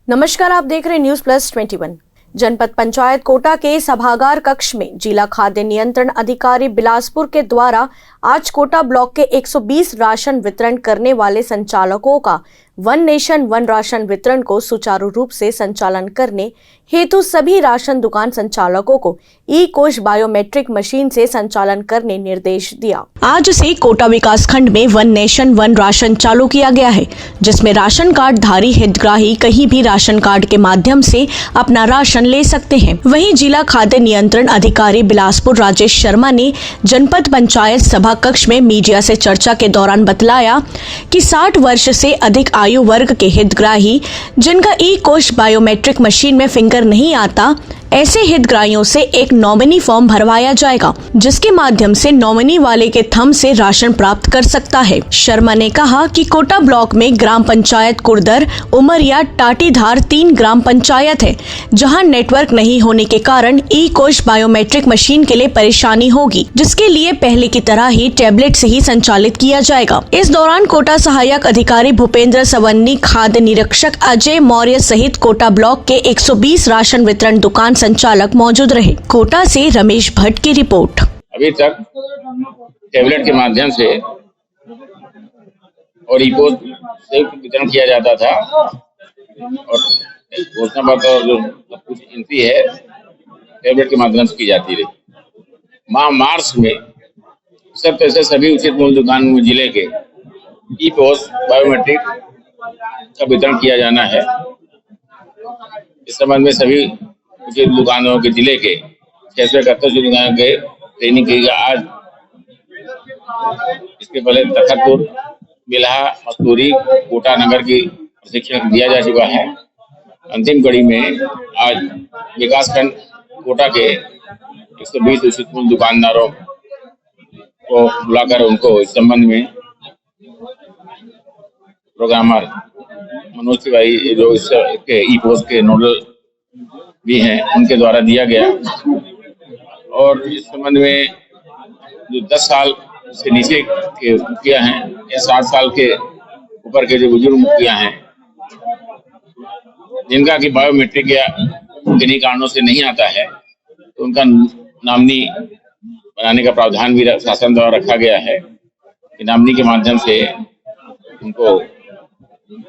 नमस्कार, आप देख रहे हैं न्यूज प्लस 21। जनपद पंचायत कोटा के सभागार कक्ष में जिला खाद्य नियंत्रण अधिकारी बिलासपुर के द्वारा आज कोटा ब्लॉक के 120 राशन वितरण करने वाले संचालकों का वन नेशन वन राशन वितरण को सुचारू रूप से संचालन करने हेतु सभी राशन दुकान संचालकों को ई कोष बायोमेट्रिक मशीन से संचालन करने निर्देश दिया। आज से कोटा विकास खंड में वन नेशन वन राशन चालू किया गया है, जिसमें राशन कार्ड धारी हितग्राही कहीं भी राशन कार्ड के माध्यम से अपना राशन ले सकते हैं। वहीं जिला खाद्य नियंत्रण अधिकारी बिलासपुर राजेश शर्मा ने जनपद पंचायत सभा कक्ष में मीडिया से चर्चा के दौरान बतलाया कि 60 वर्ष से अधिक आयु वर्ग के हितग्राही जिनका ई कोष बायोमेट्रिक मशीन में फिंगर नहीं आता, ऐसे हितग्राहियों से एक नॉमिनी फॉर्म भरवाया जाएगा, जिसके माध्यम से नॉमिनी वाले के थंब से राशन प्राप्त कर सकता है। शर्मा ने कहा कि कोटा ब्लॉक में ग्राम पंचायत कुर्दर, उमरिया, टाटीधार 3 ग्राम पंचायत है, जहां नेटवर्क नहीं होने के कारण ई कोष बायोमेट्रिक मशीन के लिए परेशानी होगी, जिसके लिए पहले की तरह ही टैबलेट से ही संचालित किया जाएगा। इस दौरान कोटा सहायक अधिकारी भूपेंद्र सवन्नी, खाद्य निरीक्षक अजय मौर्य सहित कोटा ब्लॉक के 120 राशन वितरण दुकान संचालक मौजूद रहे। कोटा से रमेश भट्ट की रिपोर्ट। अभी तक टैबलेट के माध्यम से और ई-पोस्ट से वितरण किया जाता था और घोषणा पत्र जो सब कुछ एंट्री है टैबलेट के माध्यम से की जाती रही। मार्च में सब तरह से सभी उचित मूल्य दुकान जिले के ई-पोस्ट बायोमेट्रिक का वितरण किया जाना है। इस संबंध में सभी उचित दुकानों के जिले के 671 दुकानों के ट्रेनिंग की आज इसके पहले तखतपुर, बिल्हा, मस्तूरी, कोटा नगर की प्रशिक्षण दिया जा चुका है। अंतिम कड़ी में आज विकासखंड कोटा के 120 उचित मूल्य दुकानदारों को बुलाकर उनको इस संबंध में प्रोग्रामर मनोज तिवारी जो इसके ई-पोस्ट के नोडल भी हैं उनके द्वारा दिया गया और इस संबंध में जो 10 साल से नीचे के मुखिया हैं या 60 साल के ऊपर के जो बुजुर्ग मुखिया हैं जिनका कि बायोमेट्रिक या किन्हीं कारणों से नहीं आता है तो उनका नामनी बनाने का प्रावधान भी शासन द्वारा रखा गया है कि नामनी के माध्यम से उनको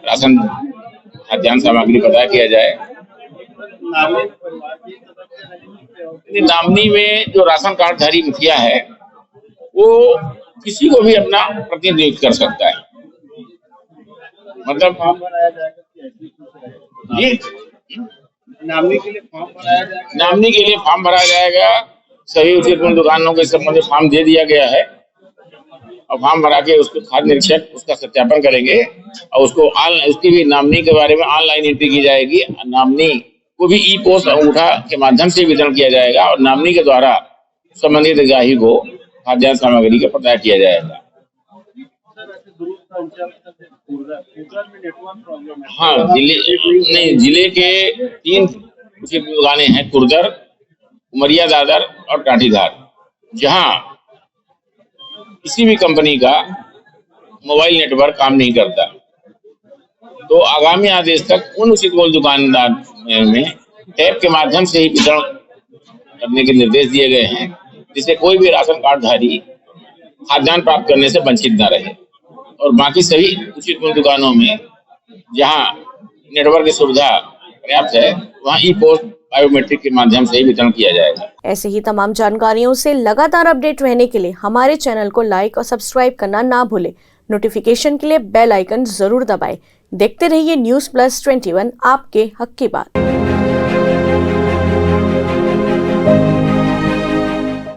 राशन खाद्यान्न सामग्री प्रदान किया जाए। नामनी में जो राशन कार्ड धारी मुखिया है वो किसी को भी अपना प्रतिनिधित्व कर सकता है। मतलब ये नामनी के लिए फॉर्म भराया जाएगा। सभी उचित मूल्य दुकानों के संबंध में फॉर्म दे दिया गया है और फॉर्म भरा के उसको खाद्य निरीक्षक उसका सत्यापन करेंगे और उसको उसकी भी नामनी के बारे में ऑनलाइन एंट्री की जाएगी। नामनी को भी ई पोस्ट अंगूठा के माध्यम से वितरण किया जाएगा और नामनी के द्वारा संबंधित हितग्राही को खाद्यान्न सामग्री का प्रदान किया जाएगा। हाँ, जिले के 3 उचित दुकानें हैं, कुर्दर, उमरिया, दादर और टाटीधार, जहां किसी भी कंपनी का मोबाइल नेटवर्क काम नहीं करता। तो आगामी आदेश तक उन उचित मूल्य दुकानदार में टैब के माध्यम से ही वितरण करने के निर्देश दिए गए हैं, जिससे कोई भी राशन कार्डधारी खाद्यान्न प्राप्त करने से वंचित न रहे और बाकी सभी उचित मूल्य दुकानों में जहां नेटवर्क की सुविधा पर्याप्त है वहां ई पोस्ट बायोमेट्रिक के माध्यम से ही वितरण किया जाएगा। ऐसे ही तमाम जानकारियों से लगातार अपडेट रहने के लिए हमारे चैनल को लाइक और सब्सक्राइब करना ना भूलें। नोटिफिकेशन के लिए बेल आइकन जरूर दबाएं। देखते रहिए न्यूज प्लस 21, आपके हक की बात।